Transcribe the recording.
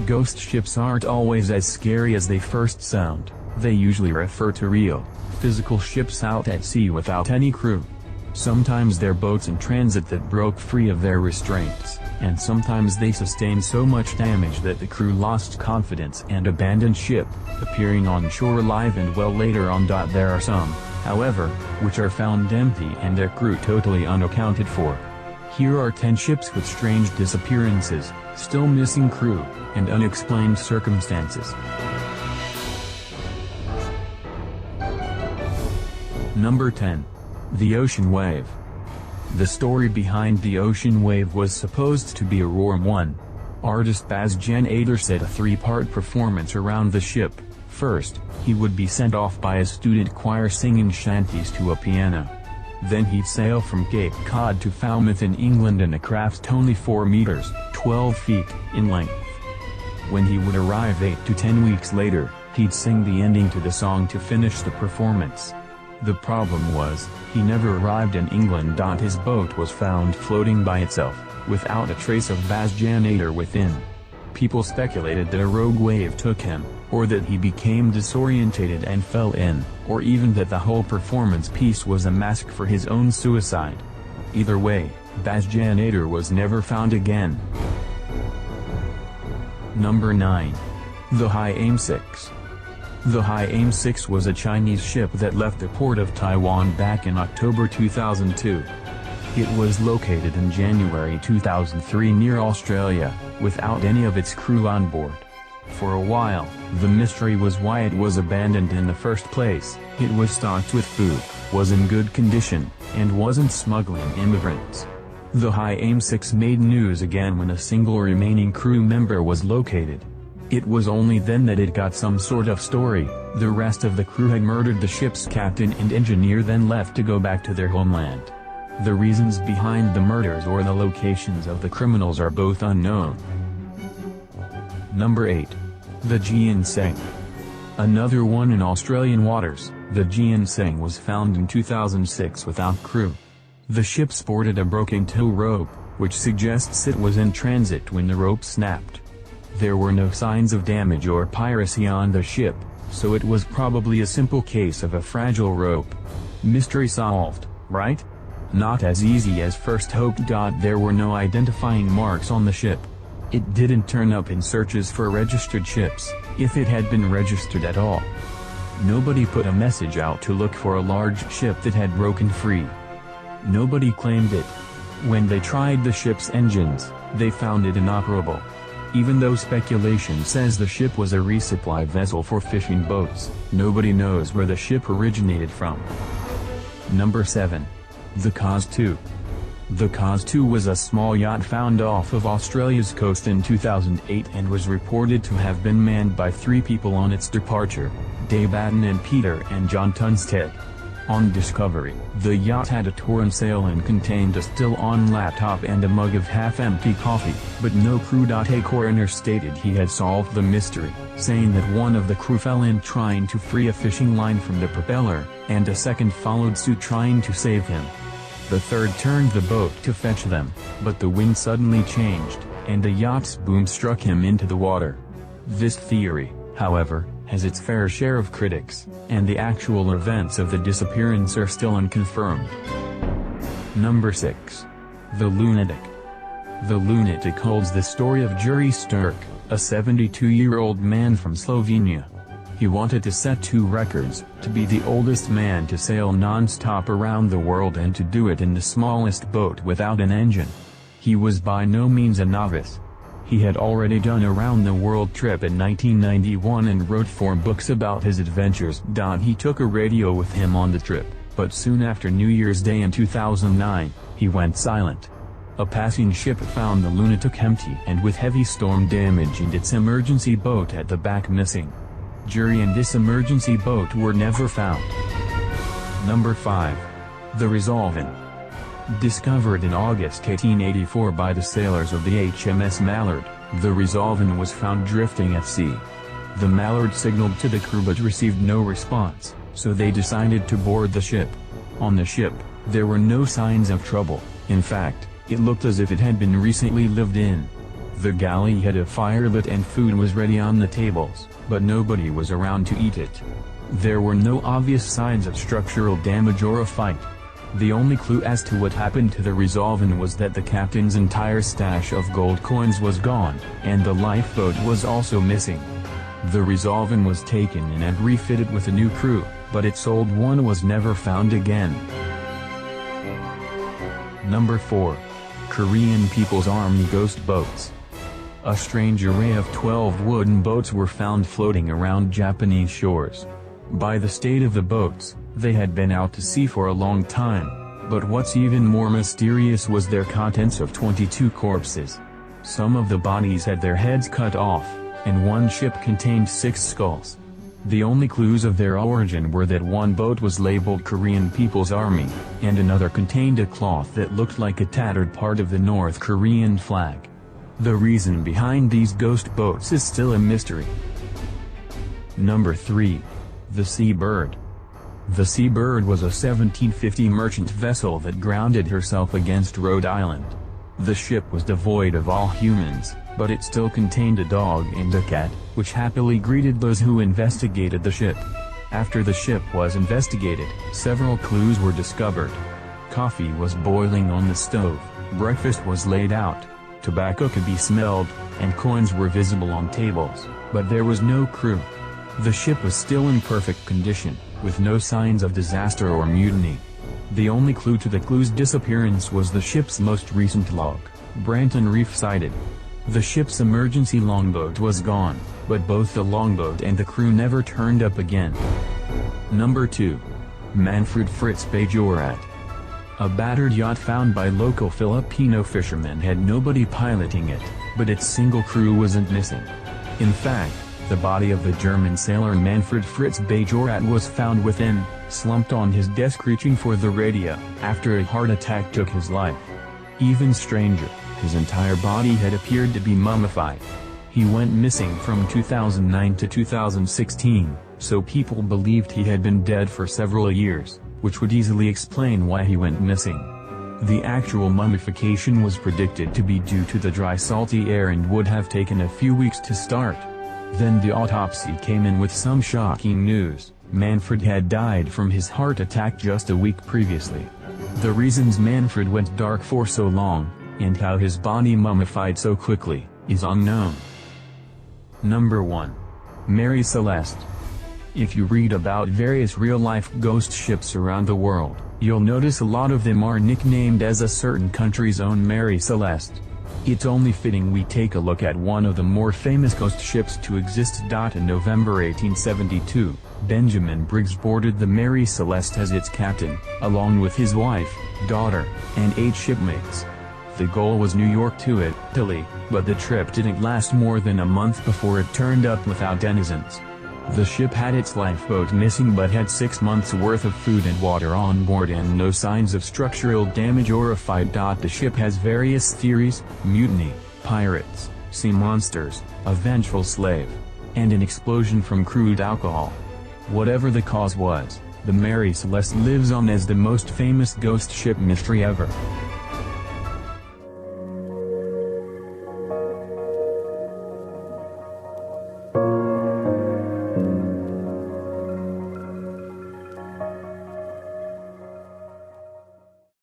Ghost ships aren't always as scary as they first sound. They usually refer to real, physical ships out at sea without any crew. Sometimes they're boats in transit that broke free of their restraints, and sometimes they sustained so much damage that the crew lost confidence and abandoned ship, appearing on shore alive and well later on. There are some, however, which are found empty and their crew totally unaccounted for. Here are 10 ships with strange disappearances, still missing crew, and unexplained circumstances. Number 10. The Ocean Wave. The story behind the Ocean Wave was supposed to be a warm one. Artist Baz-Jan Ader set a 3-part performance around the ship. First, he would be sent off by a student choir singing shanties to a piano. Then he'd sail from Cape Cod to Falmouth in England in a craft only 4 meters, 12 feet, in length. When he would arrive 8 to 10 weeks later, he'd sing the ending to the song to finish the performance. The problem was, he never arrived in England. His boat was found floating by itself, without a trace of Baz-Jan Ader within. People speculated that a rogue wave took him, or that he became disorientated and fell in, or even that the whole performance piece was a mask for his own suicide. Either way, Baz-Jan Ader was never found again. Number 9. The Hiaim 6. The Hiaim 6 was a Chinese ship that left the port of Taiwan back in October 2002. It was located in January 2003 near Australia, without any of its crew on board. For a while, the mystery was why it was abandoned in the first place. It was stocked with food, was in good condition, and wasn't smuggling immigrants. The Hiaim 6 made news again when a single remaining crew member was located. It was only then that it got some sort of story. The rest of the crew had murdered the ship's captain and engineer, then left to go back to their homeland. The reasons behind the murders or the locations of the criminals are both unknown. Number 8. The Gienseng. Another one in Australian waters, the Gienseng was found in 2006 without crew. The ship sported a broken tow rope, which suggests it was in transit when the rope snapped. There were no signs of damage or piracy on the ship, so it was probably a simple case of a fragile rope. Mystery solved, right? Not as easy as first hoped. There were no identifying marks on the ship. It didn't turn up in searches for registered ships, if it had been registered at all. Nobody put a message out to look for a large ship that had broken free. Nobody claimed it. When they tried the ship's engines, they found it inoperable. Even though speculation says the ship was a resupply vessel for fishing boats, nobody knows where the ship originated from. Number 7. The Cause 2. The Cause 2 was a small yacht found off of Australia's coast in 2008 and was reported to have been manned by 3 people on its departure, Dave Batten and Peter and John Tunstead. On discovery, the yacht had a torn sail and contained a still-on laptop and a mug of half-empty coffee, but no crew. A coroner stated he had solved the mystery, saying that one of the crew fell in trying to free a fishing line from the propeller, and a second followed suit trying to save him. The third turned the boat to fetch them, but the wind suddenly changed, and the yacht's boom struck him into the water. This theory, however, has its fair share of critics, and the actual events of the disappearance are still unconfirmed. Number 6. The Lunatic. The Lunatic holds the story of Juri Sturk, a 72-year-old man from Slovenia. He wanted to set 2 records, to be the oldest man to sail non-stop around the world and to do it in the smallest boat without an engine. He was by no means a novice. He had already done a round-the-world trip in 1991 and wrote 4 books about his adventures. He took a radio with him on the trip, but soon after New Year's Day in 2009, he went silent. A passing ship found the Lunatic empty and with heavy storm damage and its emergency boat at the back missing. Juri and this emergency boat were never found. Number 5. The Resolven. Discovered in August 1884 by the sailors of the HMS Mallard, the Resolven was found drifting at sea. The Mallard signaled to the crew but received no response, so they decided to board the ship. On the ship, there were no signs of trouble. In fact, it looked as if it had been recently lived in. The galley had a fire lit and food was ready on the tables, but nobody was around to eat it. There were no obvious signs of structural damage or a fight. The only clue as to what happened to the Resolven was that the captain's entire stash of gold coins was gone, and the lifeboat was also missing. The Resolven was taken in and refitted with a new crew, but its old one was never found again. Number 4. Korean People's Army Ghost Boats. A strange array of 12 wooden boats were found floating around Japanese shores. By the state of the boats, they had been out to sea for a long time, but what's even more mysterious was their contents of 22 corpses. Some of the bodies had their heads cut off, and one ship contained 6 skulls. The only clues of their origin were that one boat was labeled Korean People's Army, and another contained a cloth that looked like a tattered part of the North Korean flag. The reason behind these ghost boats is still a mystery. Number 3. The Seabird. The Seabird was a 1750 merchant vessel that grounded herself against Rhode Island. The ship was devoid of all humans, but it still contained a dog and a cat, which happily greeted those who investigated the ship. After the ship was investigated, several clues were discovered. Coffee was boiling on the stove, breakfast was laid out, tobacco could be smelled, and coins were visible on tables, but there was no crew. The ship was still in perfect condition, with no signs of disaster or mutiny. The only clue to the crew's disappearance was the ship's most recent log, Branton Reef sighted. The ship's emergency longboat was gone, but both the longboat and the crew never turned up again. Number 2. Manfred Fritz Bajorat. A battered yacht found by local Filipino fishermen had nobody piloting it, but its single crew wasn't missing. In fact, the body of the German sailor Manfred Fritz Bajorat was found within, slumped on his desk reaching for the radio, after a heart attack took his life. Even stranger, his entire body had appeared to be mummified. He went missing from 2009 to 2016, so people believed he had been dead for several years, which would easily explain why he went missing. The actual mummification was predicted to be due to the dry salty air and would have taken a few weeks to start. Then the autopsy came in with some shocking news. Manfred had died from his heart attack just a week previously. The reasons Manfred went dark for so long, and how his body mummified so quickly, is unknown. Number 1. Mary Celeste. If you read about various real-life ghost ships around the world, you'll notice a lot of them are nicknamed as a certain country's own Mary Celeste. It's only fitting we take a look at one of the more famous ghost ships to exist. In November 1872, Benjamin Briggs boarded the Mary Celeste as its captain, along with his wife, daughter, and 8 shipmates. The goal was New York to Italy, but the trip didn't last more than a month before it turned up without denizens. The ship had its lifeboat missing but had 6 months' worth of food and water on board and no signs of structural damage or a fight. The ship has various theories: mutiny, pirates, sea monsters, a vengeful slave, and an explosion from crude alcohol. Whatever the cause was, the Mary Celeste lives on as the most famous ghost ship mystery ever.